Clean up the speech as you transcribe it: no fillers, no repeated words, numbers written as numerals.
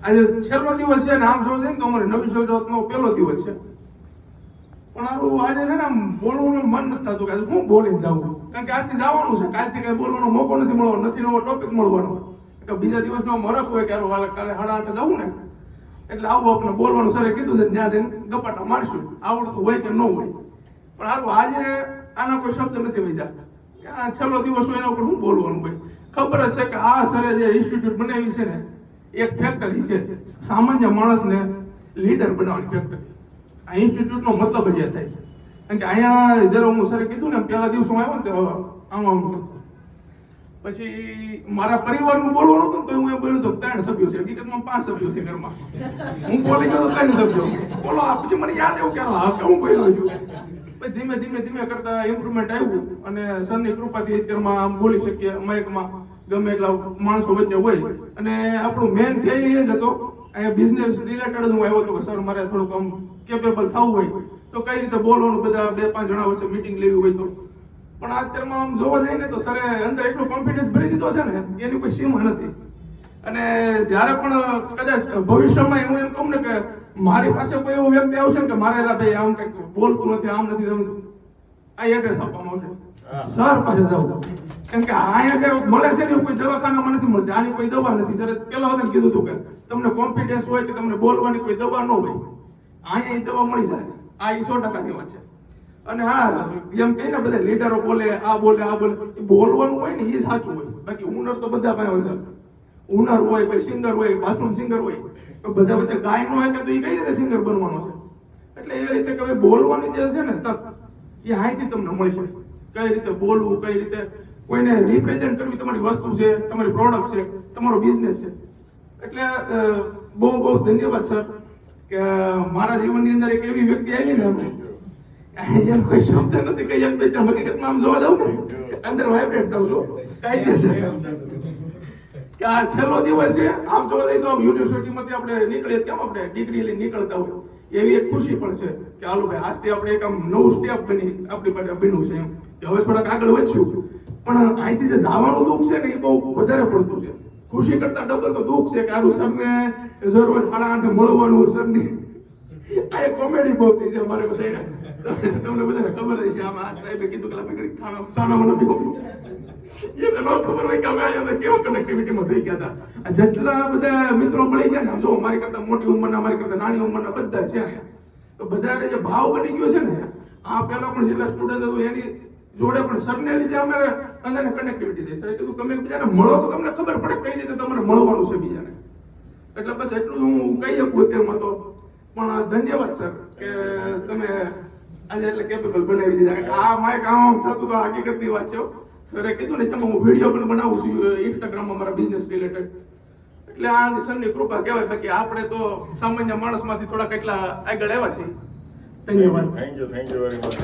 આજે છેલ્લો દિવસ છે ને, આમ જોવા જઈએ ને તો અમારે નવી શરૂઆતનો પહેલો દિવસ છે. પણ આવું આજે છે ને આમ બોલવાનું મન નથી થતું કે હું બોલીને જાઉં, કારણ કે આજથી જવાનું છે, કાલથી કઈ બોલવાનો મોકો નથી મળવાનો, નથી નવો ટોપિક મળવાનો. કે બીજા દિવસનો મરક હોય કે કાલે 8:30 જવું ને, એટલે આવું આપણે બોલવાનું સરે કીધું છે, ત્યાં જઈને ગપાટા મારશું, આવડતું હોય કે ન હોય. પણ સારું આજે આના કોઈ શબ્દ નથી વધ્યા કે આ છેલ્લો દિવસ હોય એના ઉપર શું બોલવાનું હોય. ખબર જ છે કે આ સરે જે ઇન્સ્ટિટ્યૂટ બનાવી છે ને, એક ફેક્ટરી છે, સામાન્ય માણસને લીડર બનાવવાની ફેક્ટરી. આ ઇન્સ્ટિટ્યૂટનો મતલબ જ થાય છે. કારણ કે અહીંયા જ્યારે હું સરે કીધું ને પહેલા દિવસોમાં આવ્યો ને તો આમ કરતો. પછી મારા પરિવારનું બોલવાનું હતું તો હું એમ બોલ્યું તો 3 સભ્યો છે, હકીકતમાં 5 સભ્યો છે ઘરમાં. હું બોલી ગયો તો 3 સભ્યો બોલો. પછી મને યાદ એવું કે હા કે હું બોલ્યો છું. પછી ધીમે ધીમે ધીમે કરતા ઇમ્પ્રુવમેન્ટ આવ્યું અને સરની કૃપાથી અત્યારમાં આમ બોલી શકીએ માઇકમાં ગમે એટલા માણસો વચ્ચે હોય. અને આપણું મેન ધ્યેય એ જ હતો, અહીંયા બિઝનેસ રિલેટેડ હું આવ્યો હતો કે સર મારે થોડુંક આમ કેપેબલ થવું હોય તો કઈ રીતે બોલવાનું, બધા 2-5 જણા વચ્ચે મીટિંગ લેવી હોય તો. પણ અત્યારમાં આમ જોવા જઈએ ને તો સરે અંદર એટલો કોન્ફિડન્સ ભરી દીધો છે ને, એની કોઈ સીમા નથી. અને જ્યારે પણ કદાચ ભવિષ્યમાં હું એમ કહું ને કે મારી પાસે કોઈ એવો વ્યક્તિ આવશે ને કે મારે ભાઈ આમ કંઈક બોલતું નથી, આમ નથી, આ એડ્રેસ આપવામાં આવશે, સર પાસે જાવ. કેમ કે અહીંયા જે મળે છે ને કોઈ દવાખાનામાં નથી મળતી, આની કોઈ દવા નથી. સર પેલા વખત કીધું હતું કે તમને કોન્ફિડન્સ હોય કે તમને બોલવાની કોઈ દવા ન હોય, અહીંયા દવા મળી જાય. આ 100%ની વાત છે. અને હા, એમ કહીને બધા લીડરો બોલે, આ બોલે, આ બોલે, બોલવાનું હોય ને એ સાચું હોય. બાકી હુનર તો બધા પાસે હોય. હુનર હોય, કોઈ સિંગર હોય, બાથરૂમ સિંગર હોય, બધા વચ્ચે ગાય ન હોય કે તો એ કઈ રીતે સિંગર બનવાનો છે. એટલે એ રીતે કે બોલવાની જે છે ને તક, એ અહીંથી તમને મળશે. કઈ રીતે બોલવું, કઈ રીતે કોઈને રિપ્રેઝેન્ટ કરવી, તમારી વસ્તુ છે, તમારી પ્રોડક્ટ છે, તમારો બિઝનેસ છે. એટલે બહુ બહુ ધન્યવાદ સર કે મારા જીવનની અંદર એક એવી વ્યક્તિ આવી ને, એમ કોઈ શબ્દ નથી કઈ એક બે હકીકતમાં આમ જોવા દઉં ને અંદર વાઇબ્રેટ થઉં છું કઈ દેશે કે આ છેલ્લો દિવસ છે. આમ જોવા જઈએ તો યુનિવર્સિટીમાંથી આપણે નીકળીએ કેમ આપણે ડિગ્રી લઈને નીકળતા હોય, એવી એક ખુશી પણ છે કે હાલો ભાઈ આજથી આપણે એક આમ નવું સ્ટેપ બની આપણી પાસે બન્યું છે એમ કે હવે થોડાક આગળ વધશું. પણ અહીંથી જે જવાનું દુઃખ છે ને એ બહુ વધારે પડતું છે. ખુશી કરતા ડબલ તો દુઃખ છે કે આરું સરને રોજ 8:30 મળવાનું. સરની આ એક કોમેડી બહુ થઈ છે અમારે બધાને, તમને બધાને ખબર છે. આમાં સાહેબે કીધું કે આપણે ખાનામાં નથી એને ન ખબર હોય કે અમે અહીંયા કેવા કનેક્ટિવિટીમાં થઈ ગયા હતા. જેટલા બધા મિત્રો મળી ગયા ને, જો મારી કરતા મોટી ઉંમરના, મારી કરતા નાની ઉંમરના બધા છે અહીંયા, તો બધાને જે ભાવ બની ગયો છે ને, આ પહેલા પણ જેટલા સ્ટુડન્ટ હતું એની જોડે પણ સરને લીધે અમારે અંદરને કનેક્ટિવિટી થઈ. સર કીધું તમે બીજાને મળો તો તમને ખબર પડે કઈ રીતે તમારે મળવાનું છે બીજાને. એટલે બસ એટલું હું કહી શકું અત્યારમાં તો. પણ ધન્યવાદ સર કે તમે આજે એટલે કેપેબલ બનાવી દીધા. આ મારે કામ થતું તો હકીકતની વાત છે. સરે કીધું ને તમે હું વિડીયો પણ બનાવું છું ઇન્સ્ટાગ્રામમાં મારા બિઝનેસ રિલેટેડ. એટલે આ સરની કૃપા કહેવાય. બાકી આપણે તો સામાન્ય માણસમાંથી થોડા કેટલા આગળ આવ્યા છીએ. ધન્યવાદ. Thank you very much.